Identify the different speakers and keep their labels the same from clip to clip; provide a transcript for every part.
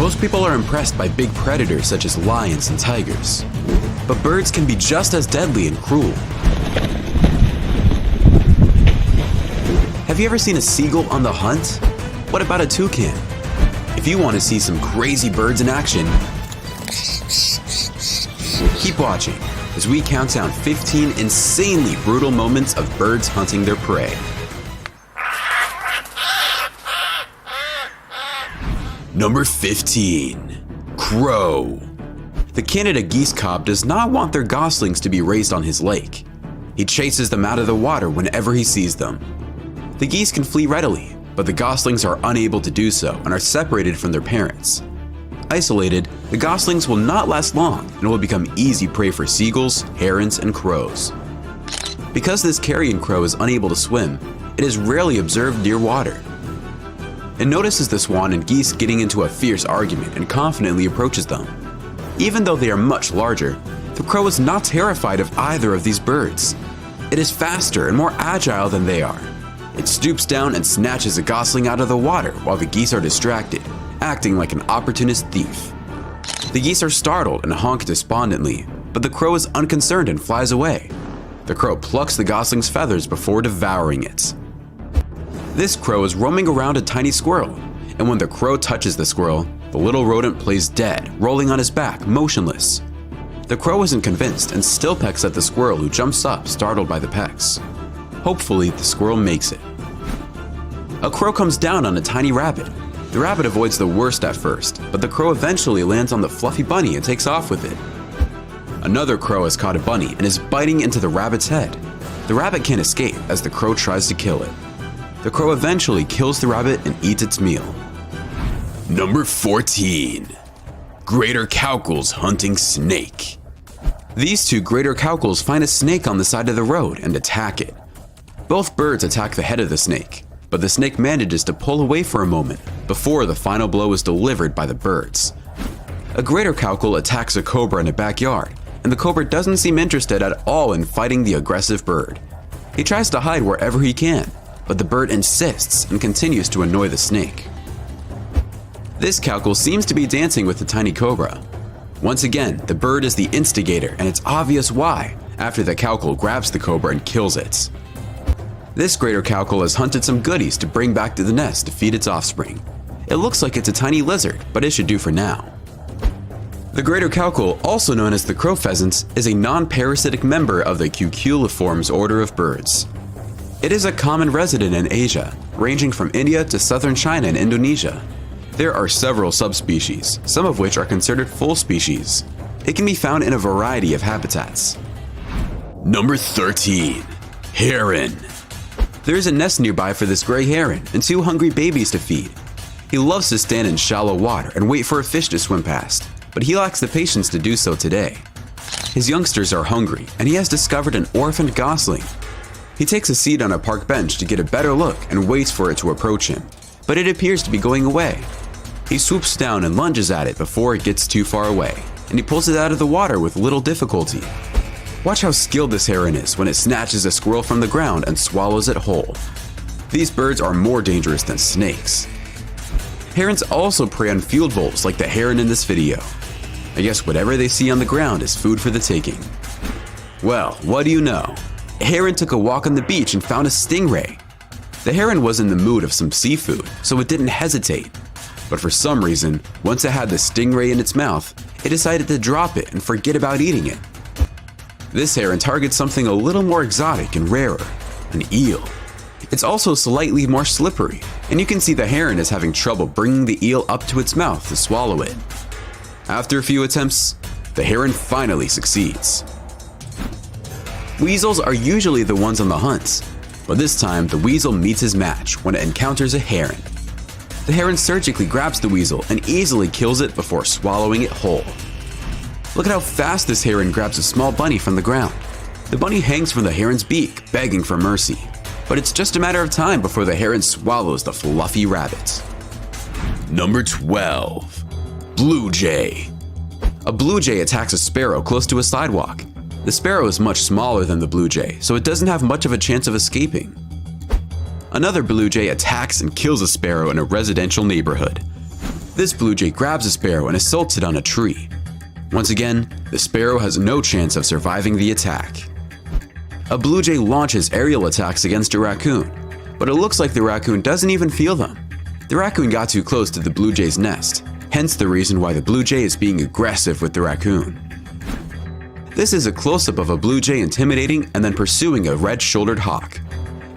Speaker 1: Most people are impressed by big predators such as lions and tigers. But birds can be just as deadly and cruel. Have you ever seen a seagull on the hunt? What about a toucan? If you want to see some crazy birds in action, keep watching as we count down 15 insanely brutal moments of birds hunting their prey. Number 15. Crow. The Canada geese cob does not want their goslings to be raised on his lake. He chases them out of the water whenever he sees them. The geese can flee readily, but the goslings are unable to do so and are separated from their parents. Isolated, the goslings will not last long and will become easy prey for seagulls, herons, and crows. Because this carrion crow is unable to swim, it is rarely observed near water. It notices the swan and geese getting into a fierce argument and confidently approaches them. Even though they are much larger, the crow is not terrified of either of these birds. It is faster and more agile than they are. It stoops down and snatches a gosling out of the water while the geese are distracted, acting like an opportunist thief. The geese are startled and honk despondently, but the crow is unconcerned and flies away. The crow plucks the gosling's feathers before devouring it. This crow is roaming around a tiny squirrel, and when the crow touches the squirrel, the little rodent plays dead, rolling on his back, motionless. The crow isn't convinced and still pecks at the squirrel, who jumps up, startled by the pecks. Hopefully, the squirrel makes it. A crow comes down on a tiny rabbit. The rabbit avoids the worst at first, but the crow eventually lands on the fluffy bunny and takes off with it. Another crow has caught a bunny and is biting into the rabbit's head. The rabbit can't escape as the crow tries to kill it. The crow eventually kills the rabbit and eats its meal. Number 14. Greater cowquills hunting snake. These two greater cowquills find a snake on the side of the road and attack it. Both birds attack the head of the snake, but the snake manages to pull away for a moment before the final blow is delivered by the birds. A greater cowquill attacks a cobra in a backyard, and the cobra doesn't seem interested at all in fighting the aggressive bird. He tries to hide wherever he can, but the bird insists and continues to annoy the snake. This cowquill seems to be dancing with the tiny cobra. Once again, the bird is the instigator, and it's obvious why after the cowquill grabs the cobra and kills it. This greater cowquill has hunted some goodies to bring back to the nest to feed its offspring. It looks like it's a tiny lizard, but it should do for now. The greater cowquill, also known as the crow pheasant, is a non-parasitic member of the Cuculiformes order of birds. It is a common resident in Asia, ranging from India to southern China and Indonesia. There are several subspecies, some of which are considered full species. It can be found in a variety of habitats. Number 13. Heron. There is a nest nearby for this gray heron and two hungry babies to feed. He loves to stand in shallow water and wait for a fish to swim past, but he lacks the patience to do so today. His youngsters are hungry, and he has discovered an orphaned gosling. He takes a seat on a park bench to get a better look and waits for it to approach him, but it appears to be going away. He swoops down and lunges at it before it gets too far away, and he pulls it out of the water with little difficulty. Watch how skilled this heron is when it snatches a squirrel from the ground and swallows it whole. These birds are more dangerous than snakes. Herons also prey on field voles like the heron in this video. I guess whatever they see on the ground is food for the taking. Well, what do you know? A heron took a walk on the beach and found a stingray. The heron was in the mood of some seafood, so it didn't hesitate. But for some reason, once it had the stingray in its mouth, it decided to drop it and forget about eating it. This heron targets something a little more exotic and rarer, an eel. It's also slightly more slippery, and you can see the heron is having trouble bringing the eel up to its mouth to swallow it. After a few attempts, the heron finally succeeds. Weasels are usually the ones on the hunt, but this time the weasel meets his match when it encounters a heron. The heron surgically grabs the weasel and easily kills it before swallowing it whole. Look at how fast this heron grabs a small bunny from the ground. The bunny hangs from the heron's beak, begging for mercy. But it's just a matter of time before the heron swallows the fluffy rabbit. Number 12. Blue jay. A blue jay attacks a sparrow close to a sidewalk. The sparrow is much smaller than the blue jay, so it doesn't have much of a chance of escaping. Another blue jay attacks and kills a sparrow in a residential neighborhood. This blue jay grabs a sparrow and assaults it on a tree. Once again, the sparrow has no chance of surviving the attack. A blue jay launches aerial attacks against a raccoon, but it looks like the raccoon doesn't even feel them. The raccoon got too close to the blue jay's nest, hence the reason why the blue jay is being aggressive with the raccoon. This is a close-up of a blue jay intimidating and then pursuing a red-shouldered hawk,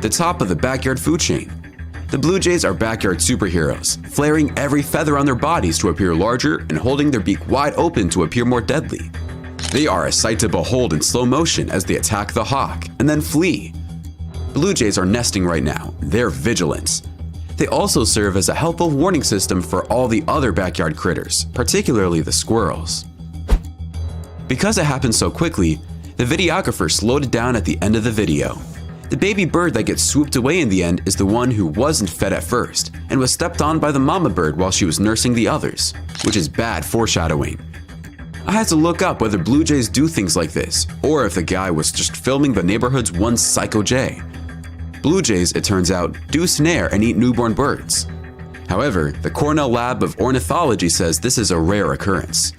Speaker 1: the top of the backyard food chain. The blue jays are backyard superheroes, flaring every feather on their bodies to appear larger and holding their beak wide open to appear more deadly. They are a sight to behold in slow motion as they attack the hawk and then flee. Blue jays are nesting right now, they're vigilant. They also serve as a helpful warning system for all the other backyard critters, particularly the squirrels. Because it happened so quickly, the videographer slowed it down at the end of the video. The baby bird that gets swooped away in the end is the one who wasn't fed at first and was stepped on by the mama bird while she was nursing the others, which is bad foreshadowing. I had to look up whether blue jays do things like this, or if the guy was just filming the neighborhood's one psycho jay. Blue jays, it turns out, do snare and eat newborn birds. However, the Cornell Lab of Ornithology says this is a rare occurrence.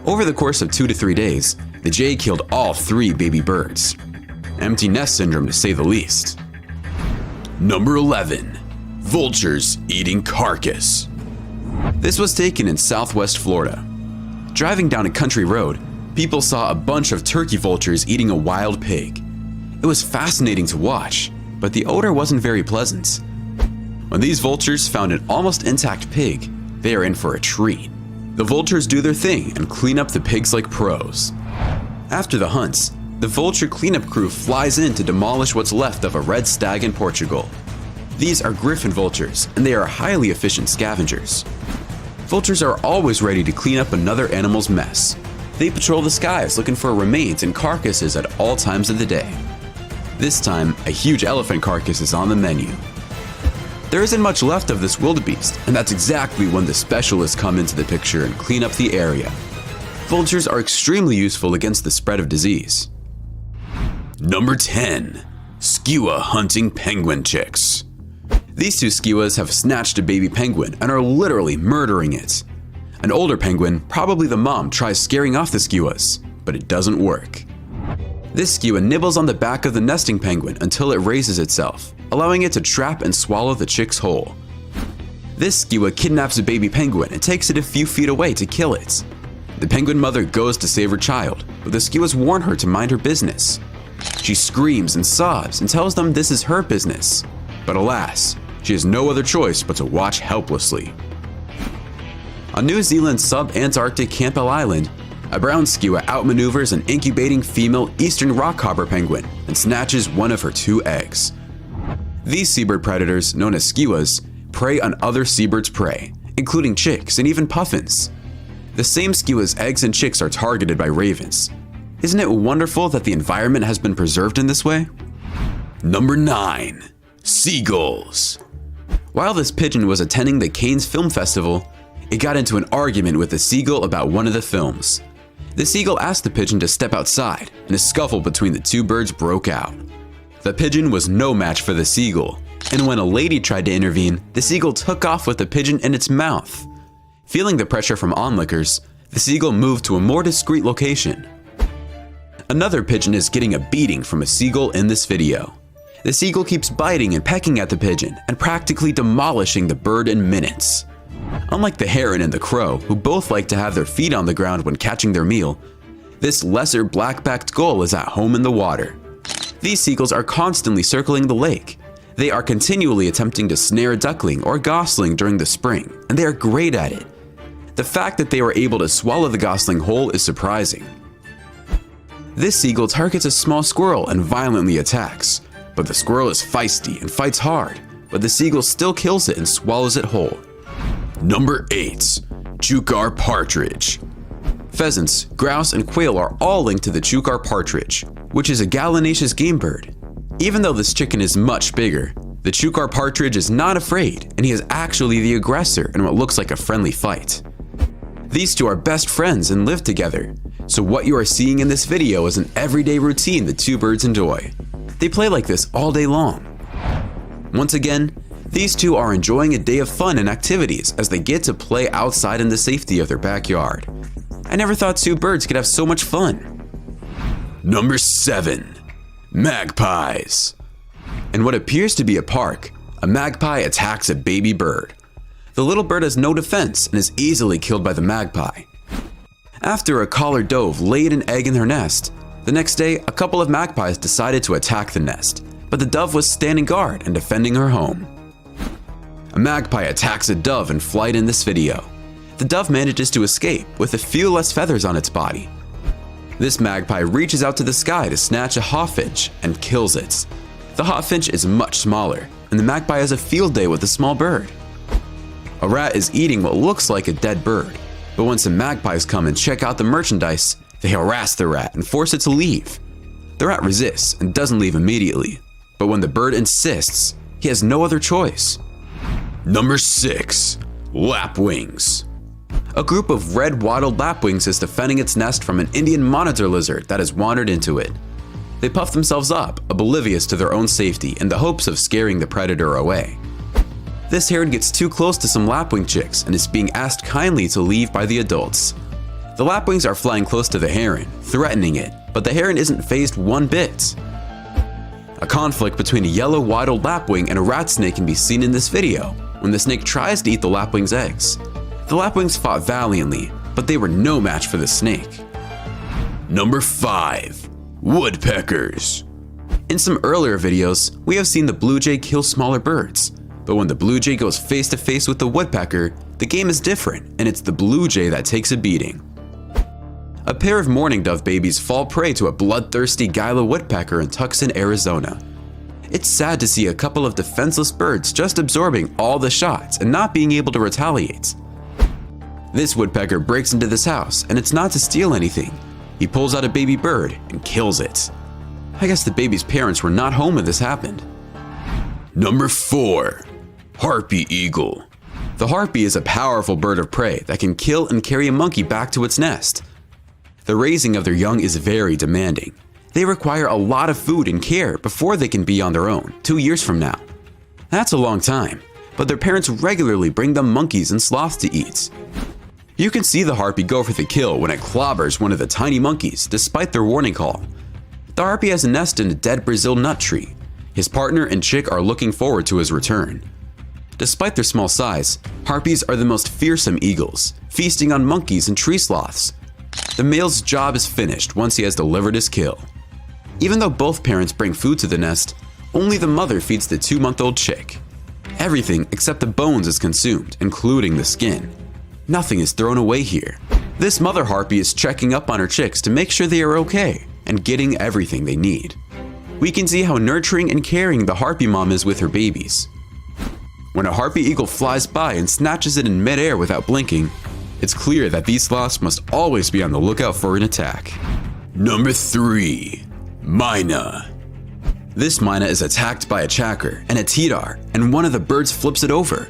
Speaker 1: Over the course of 2 to 3 days, the jay killed all 3 baby birds. Empty nest syndrome to say the least. Number 11. Vultures eating carcass. This was taken in southwest Florida. Driving down a country road, people saw a bunch of turkey vultures eating a wild pig. It was fascinating to watch, but the odor wasn't very pleasant. When these vultures found an almost intact pig, they are in for a treat. The vultures do their thing and clean up the pigs like pros. After the hunts, the vulture cleanup crew flies in to demolish what's left of a red stag in Portugal. These are griffon vultures, and they are highly efficient scavengers. Vultures are always ready to clean up another animal's mess. They patrol the skies looking for remains and carcasses at all times of the day. This time, a huge elephant carcass is on the menu. There isn't much left of this wildebeest, and that's exactly when the specialists come into the picture and clean up the area. Vultures are extremely useful against the spread of disease. Number 10. Skua hunting penguin chicks. These 2 skuas have snatched a baby penguin and are literally murdering it. An older penguin, probably the mom, tries scaring off the skuas, but it doesn't work. This skua nibbles on the back of the nesting penguin until it raises itself, allowing it to trap and swallow the chicks whole. This skua kidnaps a baby penguin and takes it a few feet away to kill it. The penguin mother goes to save her child, but the skuas warn her to mind her business. She screams and sobs and tells them this is her business. But alas, she has no other choice but to watch helplessly. On New Zealand's sub-Antarctic Campbell Island, a brown skua outmaneuvers an incubating female eastern rockhopper penguin and snatches one of her 2 eggs. These seabird predators, known as skuas, prey on other seabirds' prey, including chicks and even puffins. The same skua's eggs and chicks are targeted by ravens. Isn't it wonderful that the environment has been preserved in this way? Number 9. Seagulls. While this pigeon was attending the Cannes Film Festival, it got into an argument with a seagull about one of the films. The seagull asked the pigeon to step outside, and a scuffle between the 2 birds broke out. The pigeon was no match for the seagull, and when a lady tried to intervene, the seagull took off with the pigeon in its mouth. Feeling the pressure from onlookers, the seagull moved to a more discreet location. Another pigeon is getting a beating from a seagull in this video. The seagull keeps biting and pecking at the pigeon and practically demolishing the bird in minutes. Unlike the heron and the crow, who both like to have their feet on the ground when catching their meal, this lesser black-backed gull is at home in the water. These seagulls are constantly circling the lake. They are continually attempting to snare a duckling or gosling during the spring, and they are great at it. The fact that they were able to swallow the gosling whole is surprising. This seagull targets a small squirrel and violently attacks, but the squirrel is feisty and fights hard, but the seagull still kills it and swallows it whole. Number 8. Chukar partridge. Pheasants, grouse, and quail are all linked to the chukar partridge, which is a gallinaceous game bird. Even though this chicken is much bigger, the chukar partridge is not afraid, and he is actually the aggressor in what looks like a friendly fight. These 2 are best friends and live together, so what you are seeing in this video is an everyday routine the 2 birds enjoy. They play like this all day long. Once again, These two are enjoying a day of fun and activities as they get to play outside in the safety of their backyard. I never thought two birds could have so much fun. Number 7. Magpies. In what appears to be a park, a magpie attacks a baby bird. The little bird has no defense and is easily killed by the magpie. After a collared dove laid an egg in her nest, the next day a couple of magpies decided to attack the nest, but the dove was standing guard and defending her home. A magpie attacks a dove in flight in this video. The dove manages to escape with a few less feathers on its body. This magpie reaches out to the sky to snatch a hawfinch and kills it. The hawfinch is much smaller, and the magpie has a field day with the small bird. A rat is eating what looks like a dead bird, but when some magpies come and check out the merchandise, they harass the rat and force it to leave. The rat resists and doesn't leave immediately, but when the bird insists, he has no other choice. Number 6. Lapwings. A group of red wattled lapwings is defending its nest from an Indian monitor lizard that has wandered into it. They puff themselves up, oblivious to their own safety in the hopes of scaring the predator away. This heron gets too close to some lapwing chicks and is being asked kindly to leave by the adults. The lapwings are flying close to the heron, threatening it, but the heron isn't fazed one bit. A conflict between a yellow wattled lapwing and a rat snake can be seen in this video, when the snake tries to eat the lapwing's eggs. The lapwings fought valiantly, but they were no match for the snake. Number 5. Woodpeckers. In some earlier videos, we have seen the blue jay kill smaller birds, but when the blue jay goes face to face with the woodpecker, the game is different and it's the blue jay that takes a beating. A pair of mourning dove babies fall prey to a bloodthirsty Gila woodpecker in Tucson, Arizona. It's sad to see a couple of defenseless birds just absorbing all the shots and not being able to retaliate. This woodpecker breaks into this house, and it's not to steal anything. He pulls out a baby bird and kills it. I guess the baby's parents were not home when this happened. Number 4. Harpy eagle. The harpy is a powerful bird of prey that can kill and carry a monkey back to its nest. The raising of their young is very demanding. They require a lot of food and care before they can be on their own 2 years from now. That's a long time, but their parents regularly bring them monkeys and sloths to eat. You can see the harpy go for the kill when it clobbers one of the tiny monkeys despite their warning call. The harpy has a nest in a dead Brazil nut tree. His partner and chick are looking forward to his return. Despite their small size, harpies are the most fearsome eagles, feasting on monkeys and tree sloths. The male's job is finished once he has delivered his kill. Even though both parents bring food to the nest, only the mother feeds the 2-month-old chick. Everything except the bones is consumed, including the skin. Nothing is thrown away here. This mother harpy is checking up on her chicks to make sure they are okay and getting everything they need. We can see how nurturing and caring the harpy mom is with her babies. When a harpy eagle flies by and snatches it in midair without blinking, it's clear that these sloths must always be on the lookout for an attack. Number 3. Myna. This myna is attacked by a chakar and a tedar, and one of the birds flips it over.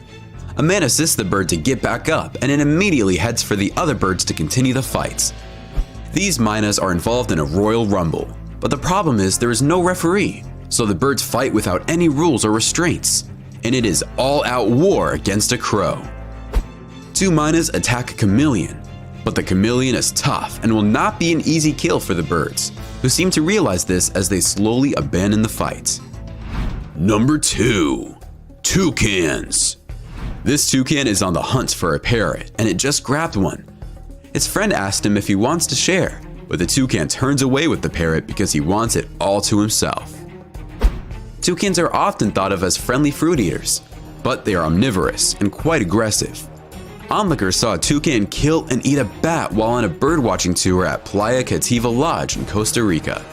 Speaker 1: A man assists the bird to get back up and it immediately heads for the other birds to continue the fight. These mynas are involved in a royal rumble, but the problem is there is no referee, so the birds fight without any rules or restraints, and it is all-out war against a crow. 2 mynas attack a chameleon, but the chameleon is tough and will not be an easy kill for the birds, who seem to realize this as they slowly abandon the fight. Number 2. Toucans. This toucan is on the hunt for a parrot, and it just grabbed one. Its friend asked him if he wants to share, but the toucan turns away with the parrot because he wants it all to himself. Toucans are often thought of as friendly fruit eaters, but they are omnivorous and quite aggressive. Onlooker saw a toucan kill and eat a bat while on a birdwatching tour at Playa Cativa Lodge in Costa Rica.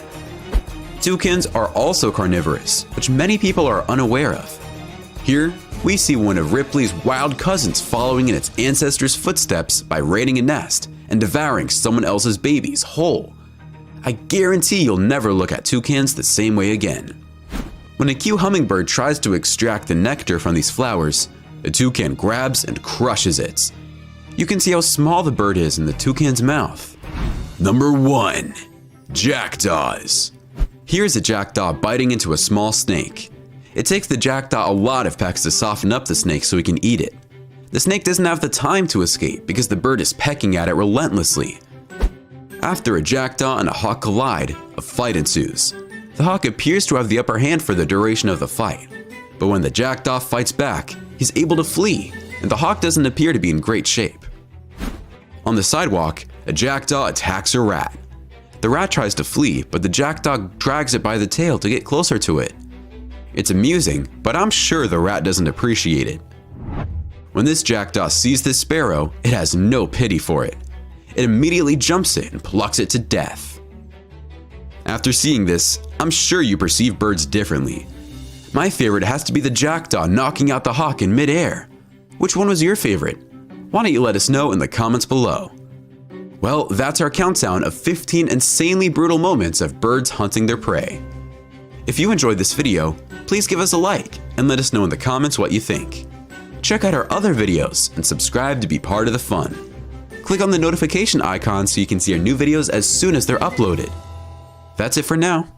Speaker 1: Toucans are also carnivorous, which many people are unaware of. Here, we see one of Ripley's wild cousins following in its ancestors' footsteps by raiding a nest and devouring someone else's babies whole. I guarantee you'll never look at toucans the same way again. When a Q hummingbird tries to extract the nectar from these flowers, the toucan grabs and crushes it. You can see how small the bird is in the toucan's mouth. Number 1. Jackdaws. Here's a jackdaw biting into a small snake. It takes the jackdaw a lot of pecks to soften up the snake so he can eat it. The snake doesn't have the time to escape because the bird is pecking at it relentlessly. After a jackdaw and a hawk collide, a fight ensues. The hawk appears to have the upper hand for the duration of the fight, but when the jackdaw fights back, he's able to flee, and the hawk doesn't appear to be in great shape. On the sidewalk, a jackdaw attacks a rat. The rat tries to flee, but the jackdaw drags it by the tail to get closer to it. It's amusing, but I'm sure the rat doesn't appreciate it. When this jackdaw sees this sparrow, it has no pity for it. It immediately jumps it and plucks it to death. After seeing this, I'm sure you perceive birds differently. My favorite has to be the jackdaw knocking out the hawk in midair. Which one was your favorite? Why don't you let us know in the comments below? Well, that's our countdown of 15 insanely brutal moments of birds hunting their prey. If you enjoyed this video, please give us a like and let us know in the comments what you think. Check out our other videos and subscribe to be part of the fun. Click on the notification icon so you can see our new videos as soon as they're uploaded. That's it for now.